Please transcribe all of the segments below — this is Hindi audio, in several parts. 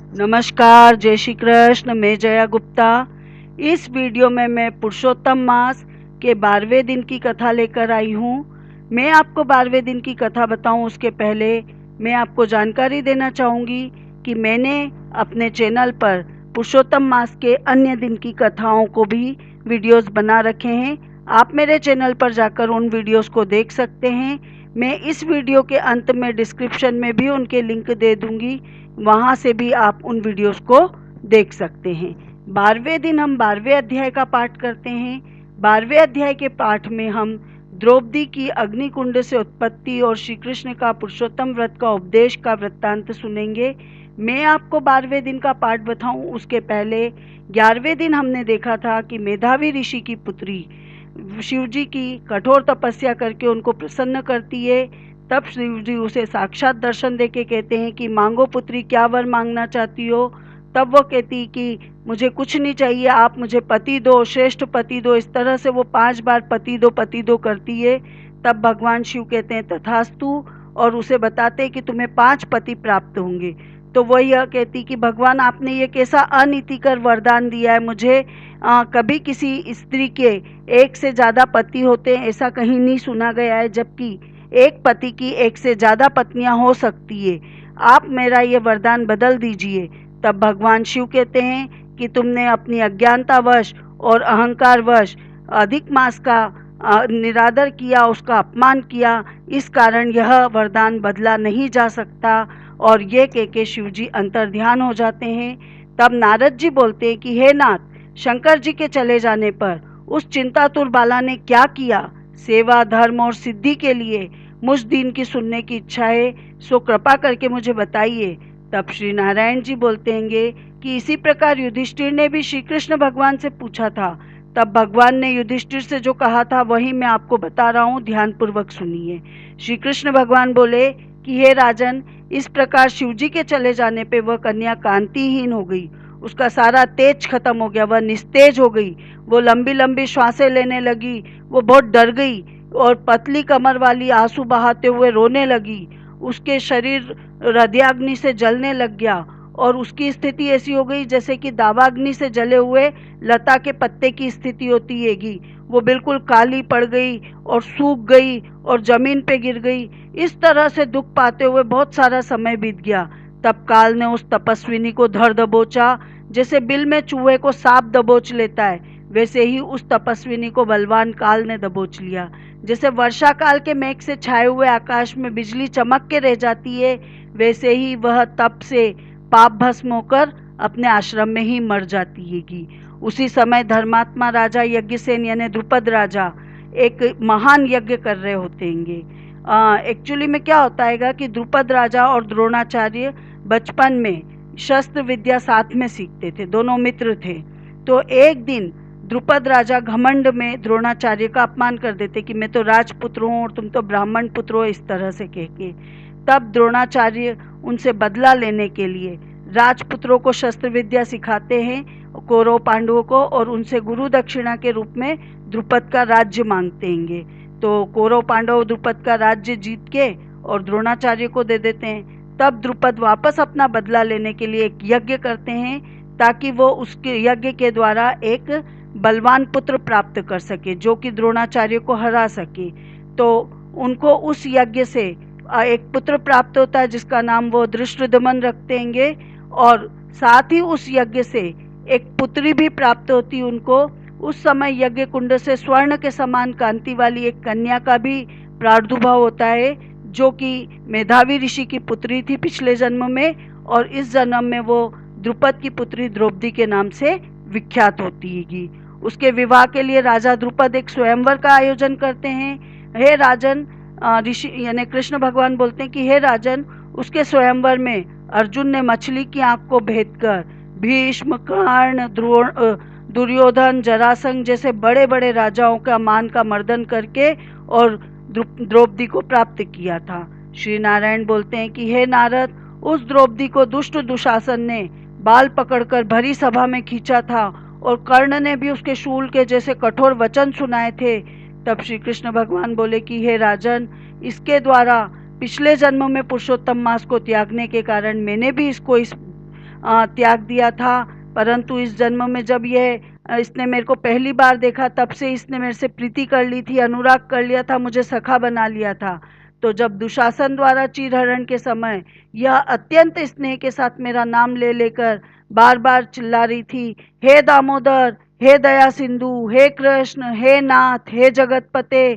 नमस्कार, जय श्री कृष्ण। मैं जया गुप्ता। इस वीडियो में मैं पुरुषोत्तम मास के 12वें दिन की कथा लेकर आई हूँ। मैं आपको 12वें दिन की कथा बताऊँ उसके पहले मैं आपको जानकारी देना चाहूँगी कि मैंने अपने चैनल पर पुरुषोत्तम मास के अन्य दिन की कथाओं को भी वीडियोस बना रखे हैं। आप मेरे चैनल पर जाकर उन वीडियोस को देख सकते हैं। मैं इस वीडियो के अंत में डिस्क्रिप्शन में भी उनके लिंक दे दूँगी, वहाँ से भी आप उन वीडियोस को देख सकते हैं। 12वें दिन हम 12वें अध्याय का पाठ करते हैं। 12वें अध्याय के पाठ में हम द्रौपदी की अग्निकुंड से उत्पत्ति और श्री कृष्ण का पुरुषोत्तम व्रत का उपदेश का वृत्तांत सुनेंगे। मैं आपको 12वें दिन का पाठ बताऊं उसके पहले 11वें दिन हमने देखा था कि मेधावी ऋषि की पुत्री शिव जी की कठोर तपस्या करके उनको प्रसन्न करती है। तब शिव जी उसे साक्षात दर्शन देके कहते हैं कि मांगो पुत्री, क्या वर मांगना चाहती हो। तब वो कहती कि मुझे कुछ नहीं चाहिए, आप मुझे पति दो, श्रेष्ठ पति दो। इस तरह से वो 5 बार पति दो करती है। तब भगवान शिव कहते हैं तथास्तु, और उसे बताते हैं कि तुम्हें 5 पति प्राप्त होंगे। तो वो यह कहती कि भगवान आपने ये कैसा अनीतिकर वरदान दिया है मुझे। कभी किसी स्त्री के एक से ज़्यादा पति होते हैं ऐसा कहीं नहीं सुना गया है, जबकि एक पति की एक से ज़्यादा पत्नियां हो सकती है। आप मेरा ये वरदान बदल दीजिए। तब भगवान शिव कहते हैं कि तुमने अपनी अज्ञानतावश और अहंकारवश अधिक मास का निरादर किया, उसका अपमान किया, इस कारण यह वरदान बदला नहीं जा सकता। और ये कह के शिव जी अंतर ध्यान हो जाते हैं। तब नारद जी बोलते हैं कि हे नाथ, शंकर जी के चले जाने पर उस चिंतातुर बाला ने क्या किया। सेवा, धर्म और सिद्धि के लिए मुझ दीन की सुनने की इच्छा है, सो कृपा करके मुझे बताइए। तब श्री नारायण जी बोलते हैं कि इसी प्रकार युधिष्ठिर ने भी श्री कृष्ण भगवान से पूछा था। तब भगवान ने युधिष्ठिर से जो कहा था वही मैं आपको बता रहा हूँ, ध्यान पूर्वक सुनिए। श्री कृष्ण भगवान बोले कि हे राजन, इस प्रकार शिव जी के चले जाने पे वह कन्या कांतिहीन हो गई, उसका सारा तेज खत्म हो गया, वह निस्तेज हो गई, वो लंबी लंबी श्वासें लेने लगी, वो बहुत डर गई और पतली कमर वाली आंसू बहाते हुए रोने लगी। उसके शरीर हृदयाग्नि से जलने लग गया और उसकी स्थिति ऐसी हो गई जैसे कि दावाग्नि से जले हुए लता के पत्ते की स्थिति होती हैगी। वो बिल्कुल काली पड़ गई और सूख गई और जमीन पे गिर गई। इस तरह से दुख पाते हुए बहुत सारा समय बीत गया। तब काल ने उस तपस्विनी को धर दबोचा, जैसे बिल में चूहे को सांप दबोच लेता है, वैसे ही उस तपस्विनी को बलवान काल ने दबोच लिया। जैसे वर्षा काल के मेघ से छाए हुए आकाश में बिजली चमक के रह जाती है, वैसे ही वह तप से पाप भस्म होकर अपने आश्रम में ही मर जाती हैगी। उसी समय धर्मात्मा राजा यज्ञसेन यानी द्रुपद राजा एक महान यज्ञ कर रहे होते हैं। एक्चुअली में क्या होता है कि द्रुपद राजा और द्रोणाचार्य बचपन में शस्त्र विद्या साथ में सीखते थे, दोनों मित्र थे। तो एक दिन द्रुपद राजा घमंड में द्रोणाचार्य का अपमान कर देते कि मैं तो राजपुत्र हूँ और तुम तो ब्राह्मण पुत्र हो, इस तरह से कह के। तब द्रोणाचार्य उनसे बदला लेने के लिए राजपुत्रों को शस्त्र विद्या सिखाते हैं, कौरव पांडवों को, और उनसे गुरु दक्षिणा के रूप में द्रुपद का राज्य मांगते हैं। तो कौरव पांडव द्रुपद का राज्य जीत के और द्रोणाचार्य को दे देते हैं। तब द्रुपद वापस अपना बदला लेने के लिए एक यज्ञ करते हैं, ताकि वो उसके यज्ञ के द्वारा एक बलवान पुत्र प्राप्त कर सके जो कि द्रोणाचार्य को हरा सके। तो उनको उस यज्ञ से एक पुत्र प्राप्त होता है जिसका नाम वो धृष्टद्युम्न रखते हैं, और साथ ही उस यज्ञ से एक पुत्री भी प्राप्त होती उनको। उस समय यज्ञ कुंड से स्वर्ण के समान कांति वाली एक कन्या का भी प्रादुर्भाव होता है, जो कि मेधावी ऋषि की पुत्री थी पिछले जन्म में, और इस जन्म में वो द्रुपद की पुत्री द्रौपदी के नाम से विख्यात होती हैगी। उसके विवाह के लिए राजा द्रुपद एक स्वयंवर का आयोजन करते हैं। हे राजन, ऋषि यानी कृष्ण भगवान बोलते हैं कि हे राजन, उसके स्वयंवर में अर्जुन ने मछली की आंख को भेद कर भीष्म, कर्ण, दुर्योधन, जरासंध जैसे बड़े बड़े राजाओं का मान का मर्दन करके और द्रौपदी को प्राप्त किया था। श्री नारायण बोलते हैं कि हे नारद, उस द्रौपदी को दुष्ट दुशासन ने बाल पकड़कर भरी सभा में खींचा था और कर्ण ने भी उसके शूल के जैसे कठोर वचन सुनाए थे। तब श्री कृष्ण भगवान बोले कि हे राजन, इसके द्वारा पिछले जन्म में पुरुषोत्तम मास को त्यागने के कारण मैंने भी इसको इस त्याग दिया था। परंतु इस जन्म में जब इसने मेरे को पहली बार देखा, तब से इसने मेरे से प्रीति कर ली थी, अनुराग कर लिया था, मुझे सखा बना लिया था। तो जब दुशासन द्वारा चीरहरण के समय यह अत्यंत स्नेह के साथ मेरा नाम ले लेकर बार बार चिल्ला रही थी, हे दामोदर, हे दया सिंधु, हे कृष्ण, हे नाथ, हे जगतपते,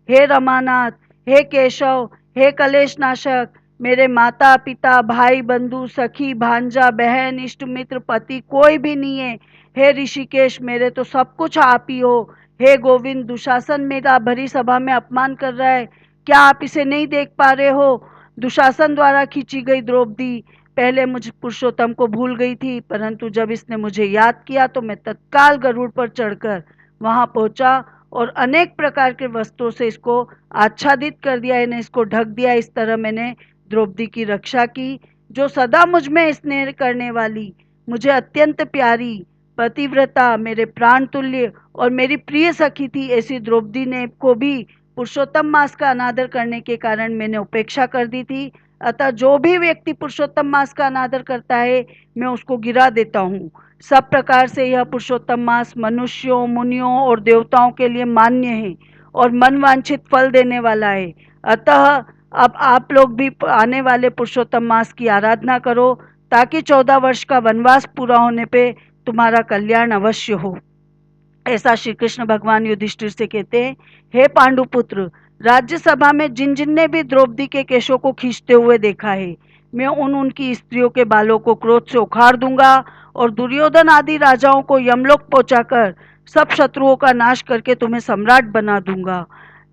हे रमानाथ, हे केशव, हे कलेश नाशक, मेरे माता पिता भाई बंधु सखी भांजा बहन इष्ट मित्र पति कोई भी नहीं है। हे ऋषिकेश, मेरे तो सब कुछ आप ही हो। हे गोविंद, दुशासन मेरा भरी सभा में अपमान कर रहा है, क्या आप इसे नहीं देख पा रहे हो? दुशासन द्वारा खींची गई द्रौपदी पहले मुझ पुरुषोत्तम को भूल गई थी, परंतु जब इसने मुझे याद किया तो मैं तत्काल गरुड़ पर चढ़कर वहां पहुंचा और अनेक प्रकार के वस्त्रों से इसको आच्छादित कर दिया, इन्हें इसको ढक दिया। इस तरह मैंने द्रौपदी की रक्षा की, जो सदा मुझ में स्नेह करने वाली, मुझे अत्यंत प्यारी, पतिव्रता, मेरे प्राण तुल्य और मेरी प्रिय सखी थी। ऐसी द्रौपदी ने को भी पुरुषोत्तम मास का अनादर करने के कारण मैंने उपेक्षा कर दी थी। अतः जो भी व्यक्ति पुरुषोत्तम मास का अनादर करता है, मैं उसको गिरा देता हूँ। सब प्रकार से यह पुरुषोत्तम मास मनुष्यों, मुनियों और देवताओं के लिए मान्य है और मनवांछित फल देने वाला है। अतः अब आप लोग भी आने वाले पुरुषोत्तम मास की आराधना करो, ताकि 14 वर्ष का वनवास पूरा होने पे तुम्हारा कल्याण अवश्य हो। ऐसा श्री कृष्ण भगवान युधिष्ठिर से कहते हैं। हे पांडुपुत्र, राज्यसभा में जिन जिन ने भी द्रौपदी के केशों को खींचते हुए देखा है, मैं उनकी स्त्रियों के बालों को क्रोध से उखाड़ दूंगा और दुर्योधन आदि राजाओं को यमलोक पहुंचाकर सब शत्रुओं का नाश करके तुम्हें सम्राट बना दूंगा।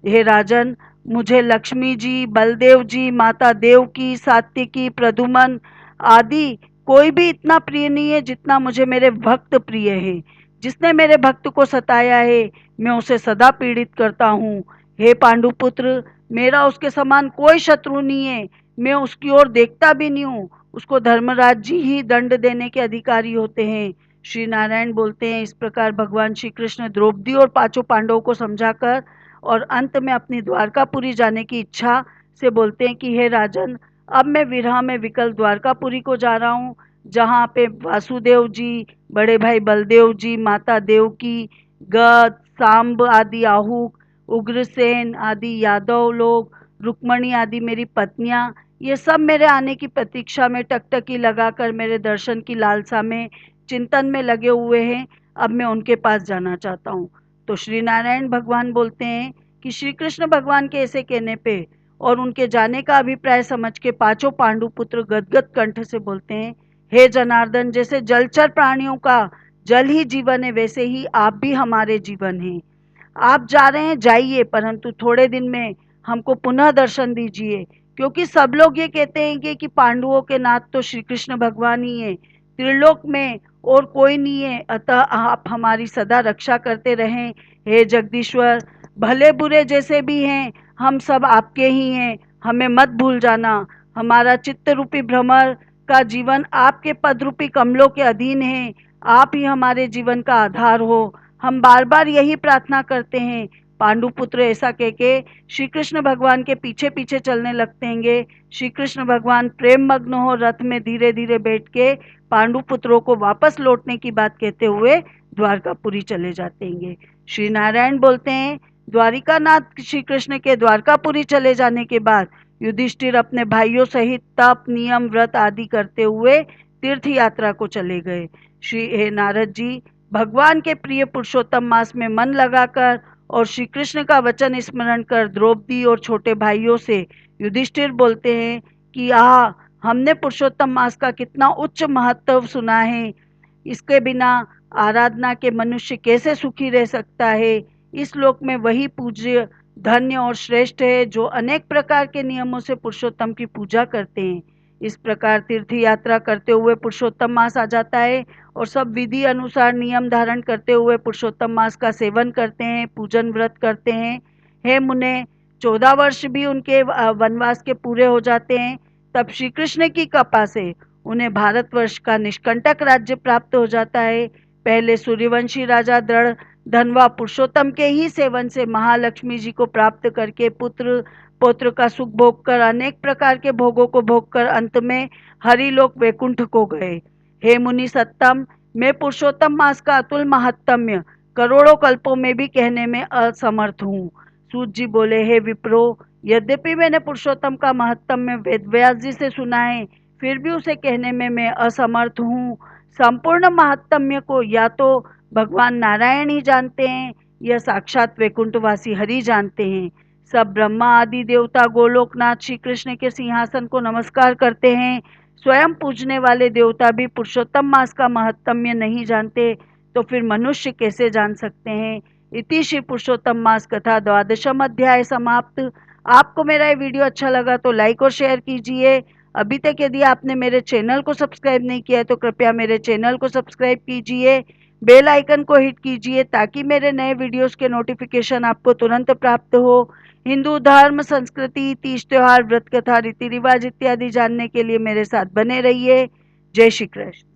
हे राजन, मुझे लक्ष्मी जी, बलदेव जी, माता देवकी, सात्विकी, प्रद्युम्न आदि कोई भी इतना प्रिय नहीं है जितना मुझे मेरे भक्त प्रिय है। जिसने मेरे भक्त को सताया है, मैं उसे सदा पीड़ित करता हूँ। हे पांडुपुत्र, मेरा उसके समान कोई शत्रु नहीं है, मैं उसकी ओर देखता भी नहीं हूँ। उसको धर्मराज जी ही दंड देने के अधिकारी होते हैं। श्री नारायण बोलते हैं, इस प्रकार भगवान श्री कृष्ण द्रौपदी और पांचों पांडवों को समझाकर और अंत में अपनी द्वारकापुरी जाने की इच्छा से बोलते हैं कि हे राजन, अब मैं विरह में विकल द्वारकापुरी को जा रहा हूँ, जहाँ पे वासुदेव जी, बड़े भाई बलदेव जी, माता देवकी, गद, सांब आदि आहुक, उग्रसेन आदि यादव लोग, रुक्मणी आदि मेरी पत्नियां, ये सब मेरे आने की प्रतीक्षा में टकटकी लगाकर मेरे दर्शन की लालसा में चिंतन में लगे हुए हैं। अब मैं उनके पास जाना चाहता हूँ। तो श्री नारायण भगवान बोलते हैं कि श्री कृष्ण भगवान के ऐसे कहने पे और उनके जाने का अभिप्राय समझ के पांचों पांडु पुत्र गदगद कंठ से बोलते हैं, हे जनार्दन, जैसे जलचर प्राणियों का जल ही जीवन है, वैसे ही आप भी हमारे जीवन हैं। आप जा रहे हैं, जाइए, परंतु थोड़े दिन में हमको पुनः दर्शन दीजिए, क्योंकि सब लोग ये कहते हैं कि पांडवों के नाथ तो श्री कृष्ण भगवान ही है, त्रिलोक में और कोई नहीं है। अतः आप हमारी सदा रक्षा करते रहें। हे जगदीश्वर, भले बुरे जैसे भी हैं, हम सब आपके ही हैं, हमें मत भूल जाना। हमारा चित्त रूपी भ्रमर का जीवन आपके पद रूपी कमलों के अधीन है। आप ही हमारे जीवन का आधार हो, हम बार बार यही प्रार्थना करते हैं। पांडुपुत्र ऐसा कह के श्री कृष्ण भगवान के पीछे पीछे चलने लगते हैं। श्री कृष्ण भगवान प्रेम मग्न हो रथ में धीरे धीरे बैठ के पांडुपुत्रों को वापस लौटने की बात कहते हुए द्वारकापुरी चले जाते हैं। श्री नारायण बोलते हैं, द्वारिका नाथ श्री कृष्ण के द्वारकापुरी चले जाने के बाद युधिष्ठिर अपने भाइयों सहित तप, नियम, व्रत आदि करते हुए तीर्थ यात्रा को चले गए। श्री हे नारद जी, भगवान के प्रिय पुरुषोत्तम मास में मन लगाकर और श्री कृष्ण का वचन स्मरण कर द्रौपदी और छोटे भाइयों से युधिष्ठिर बोलते हैं कि हमने पुरुषोत्तम मास का कितना उच्च महत्व सुना है। इसके बिना आराधना के मनुष्य कैसे सुखी रह सकता है। इस लोक में वही पूज्य, धन्य और श्रेष्ठ है जो अनेक प्रकार के नियमों से पुरुषोत्तम की पूजा करते हैं। इस प्रकार तीर्थ यात्रा करते हुए पुरुषोत्तम मास आ जाता है और सब विधि अनुसार नियम धारण करते हुए पुरुषोत्तम मास का सेवन करते हैं, पूजन व्रत करते हैं। हे मुने, 14 वर्ष भी उनके वनवास के पूरे हो जाते हैं, तब श्री कृष्ण की कृपा से उन्हें भारतवर्ष का निष्कंटक राज्य प्राप्त हो जाता है। पहले सूर्यवंशी राजा दृढ़ धनवा पुरुषोत्तम के ही सेवन से महालक्ष्मी जी को प्राप्त करके पुत्र पौत्र का सुख भोग कर अनेक प्रकार के भोगों को भोग कर अंत में हरिलोक वैकुंठ को गए। हे मुनि सत्तम, मैं पुरुषोत्तम मास का अतुल महात्म्य करोड़ों कल्पों में भी कहने में असमर्थ हूँ। सूत जी बोले, हे विप्रो, यद्यपि मैंने पुरुषोत्तम का महात्म्य वेद व्यास जी से सुना है, फिर भी उसे कहने में मैं असमर्थ हूँ। संपूर्ण महात्म्य को या तो भगवान नारायण ही जानते हैं या साक्षात वैकुंठवासी हरि जानते हैं। सब ब्रह्मा आदि देवता गोलोकनाथ श्री कृष्ण के सिंहासन को नमस्कार करते हैं। स्वयं पूजने वाले देवता भी पुरुषोत्तम मास का महात्म्य नहीं जानते, तो फिर मनुष्य कैसे जान सकते हैं। इति श्री पुरुषोत्तम मास कथा द्वादशम अध्याय समाप्त। आपको मेरा ये वीडियो अच्छा लगा तो लाइक और शेयर कीजिए। अभी तक यदि आपने मेरे चैनल को सब्सक्राइब नहीं किया है तो कृपया मेरे चैनल को सब्सक्राइब कीजिए, बेल आइकन को हिट कीजिए ताकि मेरे नए वीडियोस के नोटिफिकेशन आपको तुरंत प्राप्त हो। हिंदू धर्म, संस्कृति, तीज त्योहार, व्रत कथा, रीति रिवाज इत्यादि जानने के लिए मेरे साथ बने रहिए। जय श्री कृष्ण।